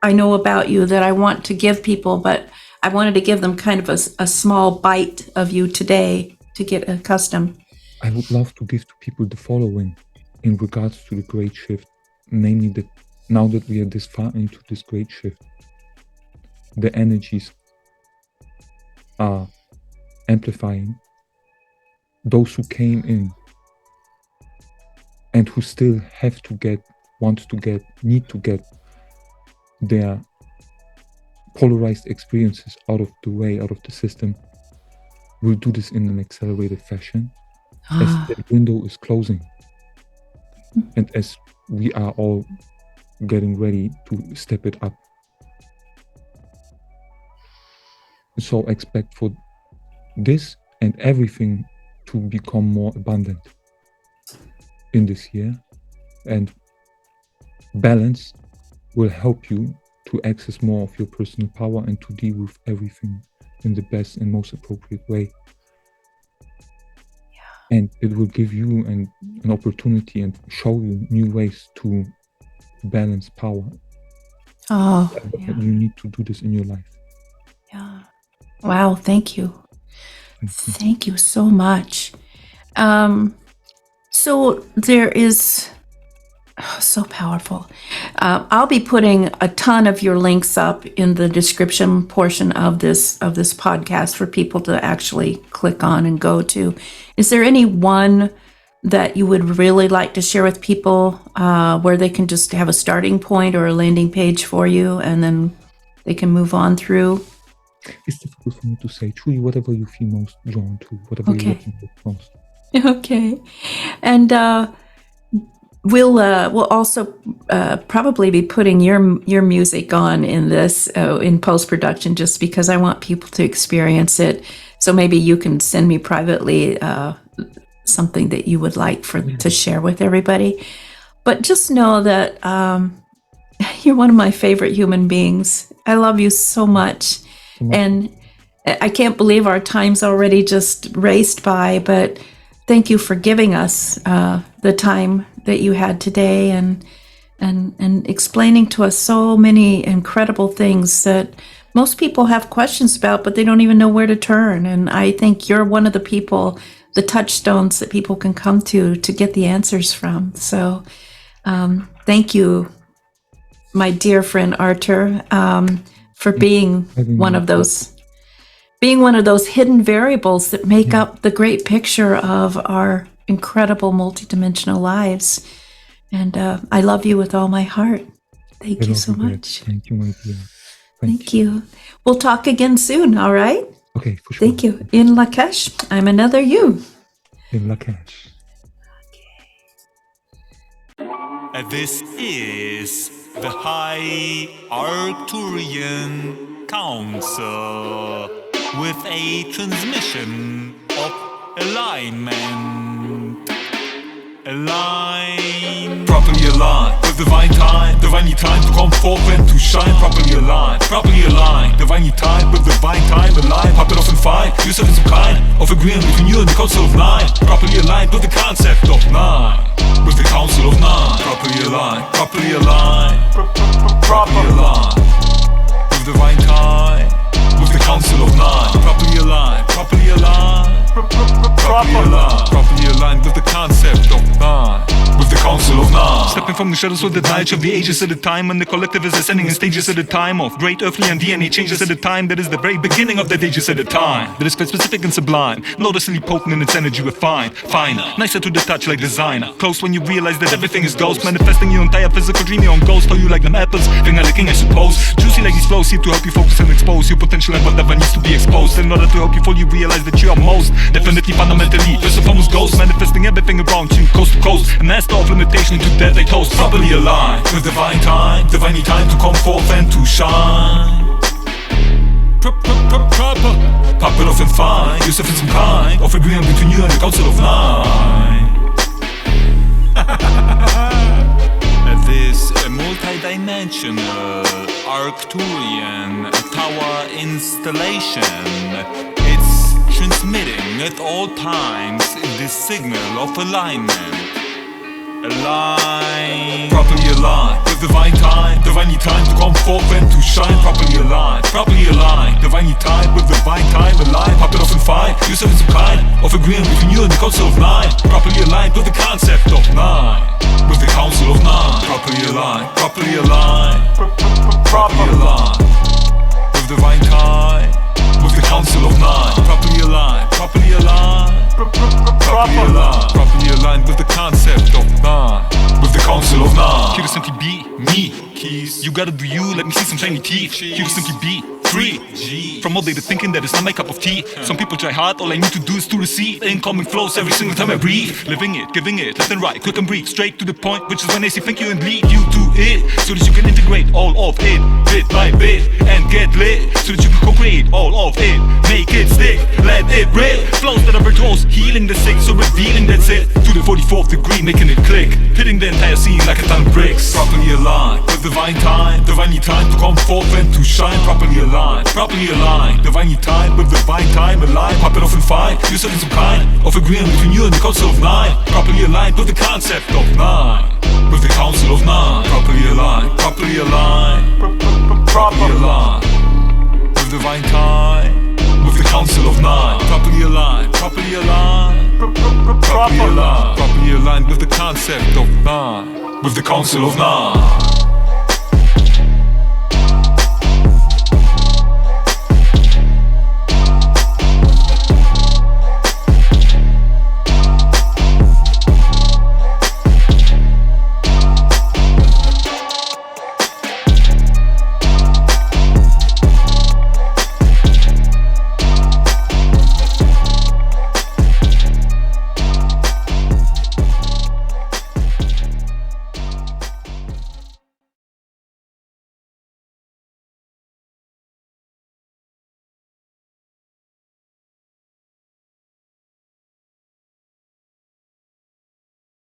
I know about you that I want to give people, but I wanted to give them kind of a small bite of you today to get accustomed. I would love to give to people the following in regards to the great shift, namely that now that we are this far into this great shift, the energies are amplifying. Those who came in and who still have to get, want to get, need to get their polarized experiences out of the way, out of the system, will do this in an accelerated fashion as that window is closing. And as we are all getting ready to step it up. So expect for this and everything to become more abundant in this year, and balance will help you to access more of your personal power and to deal with everything in the best and most appropriate way. And it will give you an opportunity and show you new ways to balance power. You need to do this in your life. Yeah. Wow. Thank you. Thank you so much. So there is So powerful. I'll be putting a ton of your links up in the description portion of this podcast for people to actually click on and go to. Is there any one that you would really like to share with people, where they can just have a starting point or a landing page for you, and then they can move on through? It's difficult for me to say. Truly, whatever you feel most drawn to, whatever you're looking for most. Okay, and we'll also probably be putting your music on in this in post-production, just because I want people to experience it. So maybe you can send me privately something that you would like to share with everybody. But just know that you're one of my favorite human beings. I love you so much. And I can't believe our time's already just raced by, but thank you for giving us the time that you had today and explaining to us so many incredible things that most people have questions about, but they don't even know where to turn. And I think you're one of the people, the touchstones that people can come to get the answers from. So thank you, my dear friend Artur, for being one of those hidden variables that make up the great picture of our incredible multidimensional lives. And I love you with all my heart. Thank you so much. Thank you, my dear. Thank you. We'll talk again soon, all right? Okay, for sure. Thank you. In Lakesh, I'm another you. In Lakesh. This is the High Arturian Council with a transmission of alignment. Align. Properly aligned with divine time. Divinely time to come forth and to shine. Properly aligned. Properly aligned. Divinely time with divine time. Aligned. Pop it off and find. Use it in some kind of agreement between you and the council of nine. Properly aligned with the concept of nine. With the council of nine. Properly aligned. Properly aligned. Properly aligned. With divine time. With the council of nine. Properly aligned. Properly aligned. Properly aligned. Properly aligned with the concept of nine. With the council of nine. Stepping from the shadows with the knowledge of the ages at a time, and the collective is ascending in stages at a time of great earthly and DNA changes at a time. That is the very beginning of the ages at a time. That is quite specific and sublime, noticeably potent in its energy refined, finer, nicer to the touch like designer. Close when you realize that everything is ghost, manifesting your entire physical dream, your own ghost. How you like them apples, finger licking I suppose. Juicy like these flows, here to help you focus and expose your potential and whatever needs to be exposed. In order to help you fully realize that you are most definitely fundamentally first and foremost ghost, manifesting everything around you coast to coast, and master of limitation to that they toast. Properly aligned with divine time, divinely time to come forth and to shine. Proper, pop it off and find yourself in some kind of agreement between you and the council of nine. This multi-dimensional Arcturian tower installation, it's transmitting at all times this signal of alignment. Align. Properly aligned with divine time, divinely time to come forth and to shine. Properly aligned, properly aligned, divinely time with divine time. Aligned, pop it off and find yourself in some kind of agreement between you and the council of nine. Properly aligned with the concept of nine. With the council of nine. Properly aligned, properly aligned, properly aligned. With divine time, with the council of nine. Properly aligned, properly aligned, properly aligned, properly aligned with the concept of nine. With the council of nine. Here to simply be me. Keys. You gotta do you, let me see some shiny teeth. Here to simply be free from all data thinking that it's not my cup of tea. Some people try hard, all I need to do is to receive incoming flows every single time I breathe. Living it, giving it, left and right, quick and brief, straight to the point, which is when they say thank you and lead you to it, so that you can integrate all of it, bit by bit, and get lit, so that you can co-create all of it, make it stick, let it rip. Flows that are virtuos, healing the sick, so revealing that's it, to the 44th degree, making it click, hitting the entire scene like a ton of bricks. Properly aligned with divine time, divinely time to come forth and to shine. Properly aligned, properly aligned, divinely time with divine time. Aligned, pop it off and find yourself in some kind of agreement between you and the council of nine. Properly aligned with the concept of nine. With the council of nine. Properly aligned, properly aligned, properly aligned. With divine time, with the council of nine. Properly aligned, properly aligned, properly aligned, properly aligned with the concept of nine. with the Council of None.